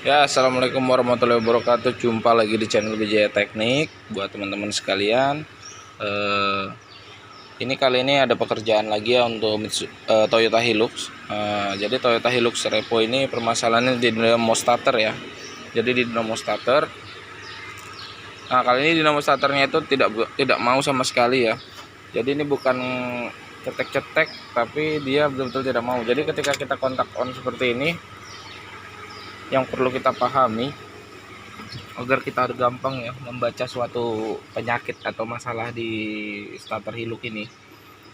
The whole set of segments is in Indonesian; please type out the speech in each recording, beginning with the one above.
Ya, assalamualaikum warahmatullahi wabarakatuh. Jumpa lagi di channel Wijaya Teknik. Buat teman-teman sekalian, ini kali ini ada pekerjaan lagi ya untuk Toyota Hilux. Jadi Toyota Hilux Repo ini permasalahannya di dinamo starter ya. Jadi di dinamo starter. Nah, kali ini dinamo starternya itu tidak mau sama sekali ya. Jadi ini bukan cetek-cetek, tapi dia betul-betul tidak mau. Jadi ketika kita kontak on seperti ini, yang perlu kita pahami agar kita gampang ya membaca suatu penyakit atau masalah di starter Hilux ini.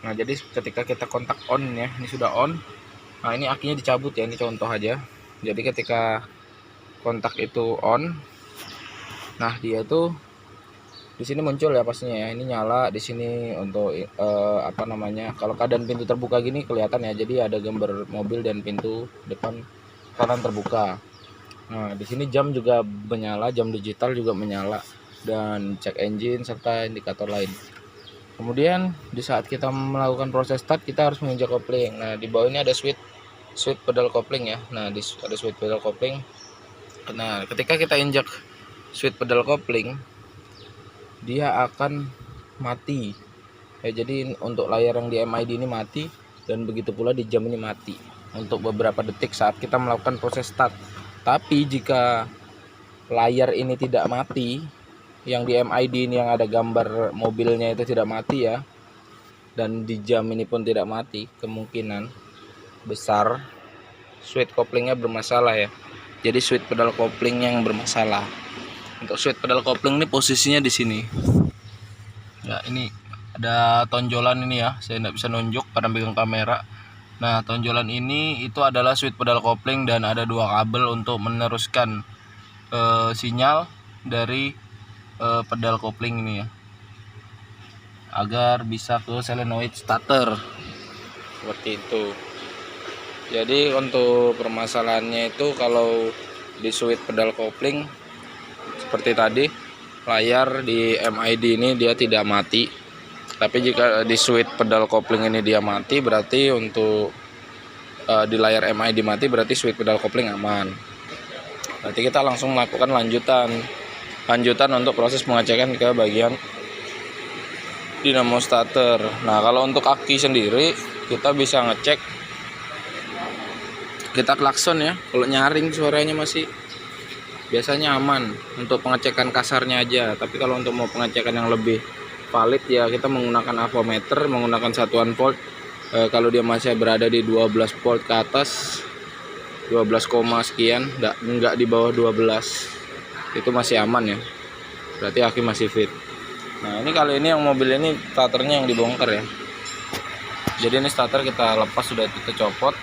Nah, jadi ketika kita kontak on ya, ini sudah on. Nah, ini akinya dicabut ya, ini contoh aja. Jadi ketika kontak itu on, nah dia itu di sini muncul ya pastinya ya. Ini nyala di sini untuk kalau keadaan pintu terbuka gini kelihatan ya. Jadi ada gambar mobil dan pintu depan kanan terbuka. Nah, di sini jam juga menyala, jam digital juga menyala, dan cek engine serta indikator lain. Kemudian di saat kita melakukan proses start, kita harus menginjak kopling. Nah, di bawah ini ada switch pedal kopling ya. Nah, ada switch pedal kopling. Nah, ketika kita injak switch pedal kopling, dia akan mati. Ya, jadi untuk layar yang di MID ini mati, dan begitu pula di jam ini mati untuk beberapa detik saat kita melakukan proses start. Tapi jika layar ini tidak mati, yang di MID ini yang ada gambar mobilnya itu tidak mati ya, dan di jam ini pun tidak mati, kemungkinan besar switch koplingnya bermasalah ya. Jadi switch pedal kopling yang bermasalah. Untuk switch pedal kopling ini posisinya di sini. Ya, ini ada tonjolan ini ya, saya tidak bisa nunjuk karena pegang kamera. Nah, tonjolan ini itu adalah switch pedal kopling, dan ada dua kabel untuk meneruskan sinyal dari pedal kopling ini ya, agar bisa ke solenoid starter seperti itu. Jadi untuk permasalahannya itu kalau di switch pedal kopling seperti tadi, layar di MID ini dia tidak mati. Tapi jika di switch pedal kopling ini dia mati, berarti untuk di layar MID mati, berarti switch pedal kopling aman. Berarti kita langsung melakukan lanjutan untuk proses pengecekan ke bagian dinamo starter. Nah, kalau untuk aki sendiri kita bisa ngecek, kita klakson ya. Kalau nyaring suaranya masih biasanya aman untuk pengecekan kasarnya aja. Tapi kalau untuk mau pengecekan yang lebih valid ya, kita menggunakan avometer, menggunakan satuan volt. Kalau dia masih berada di 12 volt ke atas, 12, sekian, enggak di bawah 12, itu masih aman ya, berarti aki masih fit. Nah, ini kali ini yang mobil ini starternya yang dibongkar ya. Jadi ini starter kita lepas, sudah kita copot.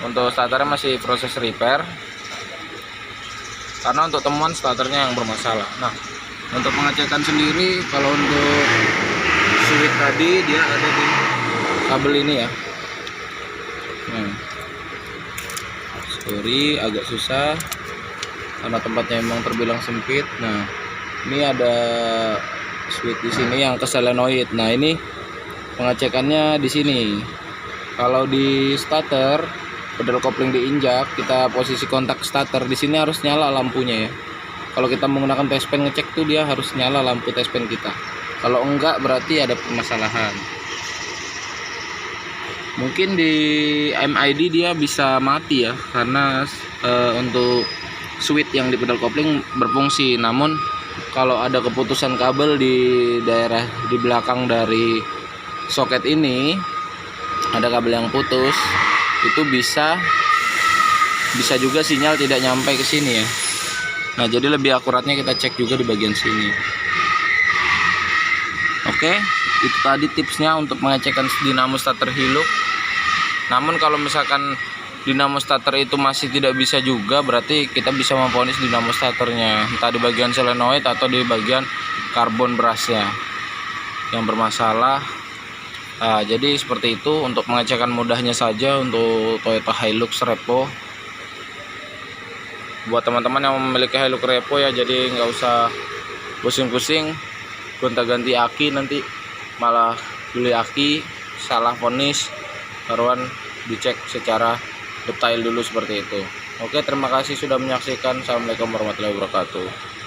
Untuk starternya masih proses repair, karena untuk temuan starternya yang bermasalah. Nah, untuk pengecekan sendiri, kalau untuk switch tadi dia ada di kabel ini ya. Sorry, agak susah karena tempatnya memang terbilang sempit. Nah, ini ada switch di sini yang ke solenoid. Nah, ini pengecekannya di sini. Kalau di starter, pedal kopling diinjak, kita posisi kontak starter di sini harus nyala lampunya ya. Kalau kita menggunakan touchpen ngecek tuh dia harus nyala lampu touchpen kita. Kalau enggak berarti ada permasalahan. Mungkin di MID dia bisa mati ya, karena untuk switch yang di pedal kopling berfungsi. Namun kalau ada keputusan kabel di daerah di belakang dari soket ini, ada kabel yang putus, itu bisa juga sinyal tidak nyampe ke sini ya. Nah, jadi lebih akuratnya kita cek juga di bagian sini. Oke, itu tadi tipsnya untuk pengecekan dinamo starter Hilux. Namun kalau misalkan dinamo starter itu masih tidak bisa juga, berarti kita bisa memvonis dinamo starternya, entah di bagian solenoid atau di bagian karbon brusnya yang bermasalah. Nah, jadi seperti itu untuk pengecekan mudahnya saja untuk Toyota Hilux Repo. Buat teman-teman yang memiliki Hilux Repo ya, jadi nggak usah pusing-pusing gonta-ganti aki, nanti malah beli aki salah vonis, taruhan dicek secara detail dulu seperti itu. Oke, terima kasih sudah menyaksikan. Assalamualaikum warahmatullahi wabarakatuh.